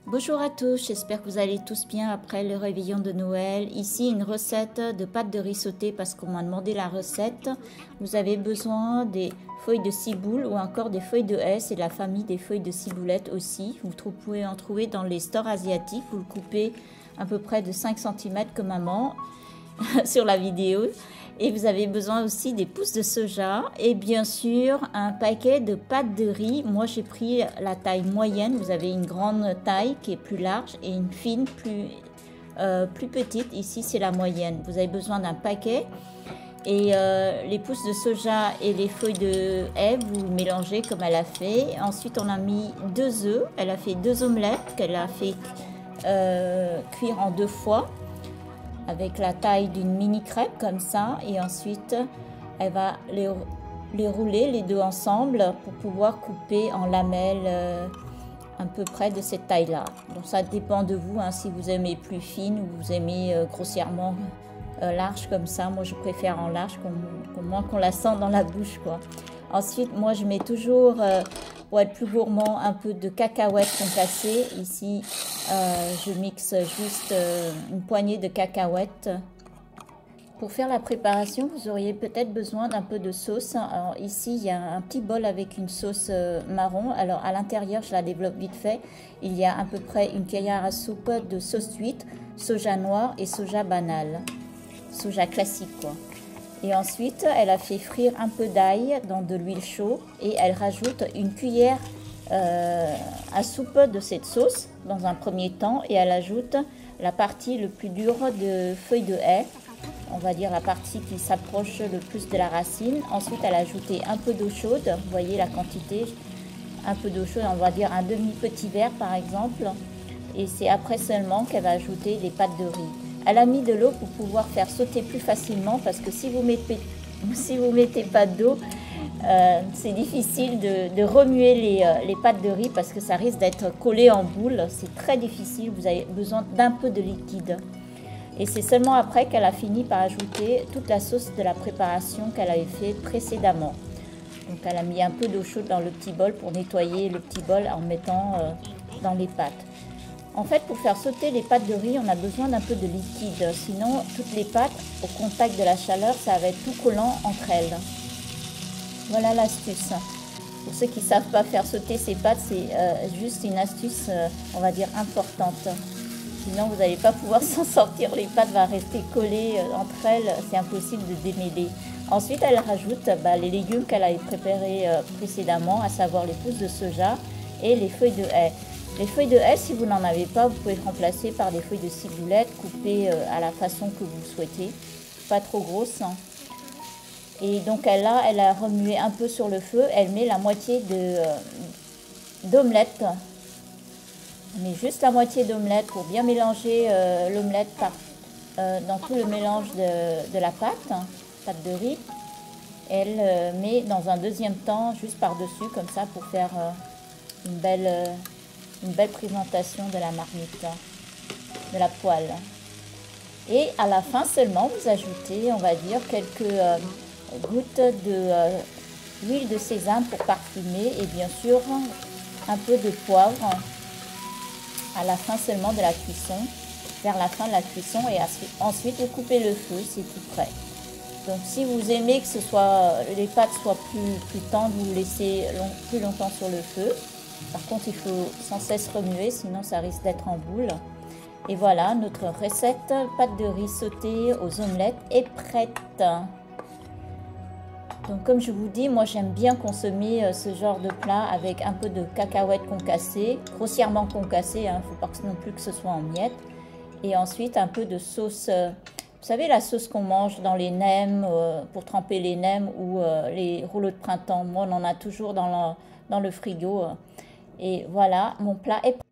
Bonjour à tous, j'espère que vous allez tous bien après le réveillon de Noël. Ici une recette de pâtes de riz sautées parce qu'on m'a demandé la recette. Vous avez besoin des feuilles de ciboule ou encore des feuilles de hais, c'est la famille des feuilles de ciboulette aussi. Vous pouvez en trouver dans les stores asiatiques, vous le coupez à peu près de 5 cm comme maman sur la vidéo. Et vous avez besoin aussi des pousses de soja et bien sûr un paquet de pâtes de riz. Moi j'ai pris la taille moyenne, vous avez une grande taille qui est plus large et une fine plus petite. Ici c'est la moyenne. Vous avez besoin d'un paquet et les pousses de soja et les feuilles de hais, vous mélangez comme elle a fait. Ensuite on a mis 2 œufs, elle a fait 2 omelettes qu'elle a fait cuire en 2 fois, avec la taille d'une mini crêpe comme ça, et ensuite elle va les rouler les deux ensemble pour pouvoir couper en lamelles à peu près de cette taille là. Donc ça dépend de vous, hein, si vous aimez plus fine ou vous aimez grossièrement large comme ça. Moi je préfère en large, au moins qu'on la sent dans la bouche quoi. Ensuite moi je mets toujours pour être plus gourmand un peu de cacahuètes concassées. Ici je mixe juste une poignée de cacahuètes. Pour faire la préparation, vous auriez peut-être besoin d'un peu de sauce. Alors ici, il y a un petit bol avec une sauce marron. Alors à l'intérieur, je la développe vite fait. Il y a à peu près une cuillère à soupe de sauce d'huître, soja noir et soja banal. Soja classique quoi. Et ensuite, elle a fait frire un peu d'ail dans de l'huile chaude et elle rajoute une cuillère à soupe de cette sauce dans un premier temps et elle ajoute la partie le plus dure de feuilles de hais, on va dire la partie qui s'approche le plus de la racine. Ensuite elle a ajouté un peu d'eau chaude, vous voyez la quantité, un peu d'eau chaude, on va dire un demi petit verre par exemple, et c'est après seulement qu'elle va ajouter les pâtes de riz. Elle a mis de l'eau pour pouvoir faire sauter plus facilement parce que si vous mettez pas d'eau, c'est difficile de remuer les pâtes de riz parce que ça risque d'être collé en boule. C'est très difficile, vous avez besoin d'un peu de liquide. Et c'est seulement après qu'elle a fini par ajouter toute la sauce de la préparation qu'elle avait fait précédemment. Donc elle a mis un peu d'eau chaude dans le petit bol pour nettoyer le petit bol en mettant dans les pâtes. En fait, pour faire sauter les pâtes de riz, on a besoin d'un peu de liquide. Sinon, toutes les pâtes, au contact de la chaleur, ça va être tout collant entre elles. Voilà l'astuce. Pour ceux qui ne savent pas faire sauter ces pâtes, c'est juste une astuce, on va dire, importante. Sinon, vous n'allez pas pouvoir s'en sortir. Les pâtes vont rester collées entre elles. C'est impossible de démêler. Ensuite, elle rajoute les légumes qu'elle avait préparés précédemment, à savoir les pousses de soja et les feuilles de hais. Les feuilles de hais, si vous n'en avez pas, vous pouvez remplacer par des feuilles de ciboulette coupées à la façon que vous souhaitez. Pas trop grosses. Et donc elle a remué un peu sur le feu. Elle met la moitié d'omelette. On met juste la moitié d'omelette pour bien mélanger l'omelette dans tout le mélange de la pâte de riz. Elle met dans un deuxième temps juste par-dessus comme ça pour faire une belle présentation de la marmite, de la poêle. Et à la fin seulement, vous ajoutez, on va dire, quelques gouttes d'huile de sésame pour parfumer et bien sûr un peu de poivre à la fin seulement de la cuisson, vers la fin de la cuisson, et ensuite vous coupez le feu, c'est tout prêt. Donc si vous aimez que les pâtes soient plus tendres, vous laissez plus longtemps sur le feu. Par contre, il faut sans cesse remuer, sinon ça risque d'être en boule. Et voilà, notre recette pâtes de riz sautées aux omelettes est prête. Donc comme je vous dis, moi j'aime bien consommer ce genre de plat avec un peu de cacahuètes concassées, grossièrement concassées, il ne faut pas non plus que ce soit en miettes. Et ensuite un peu de sauce, vous savez la sauce qu'on mange dans les nems, pour tremper les nems ou les rouleaux de printemps. Moi on en a toujours dans le frigo. Et voilà, mon plat est prêt.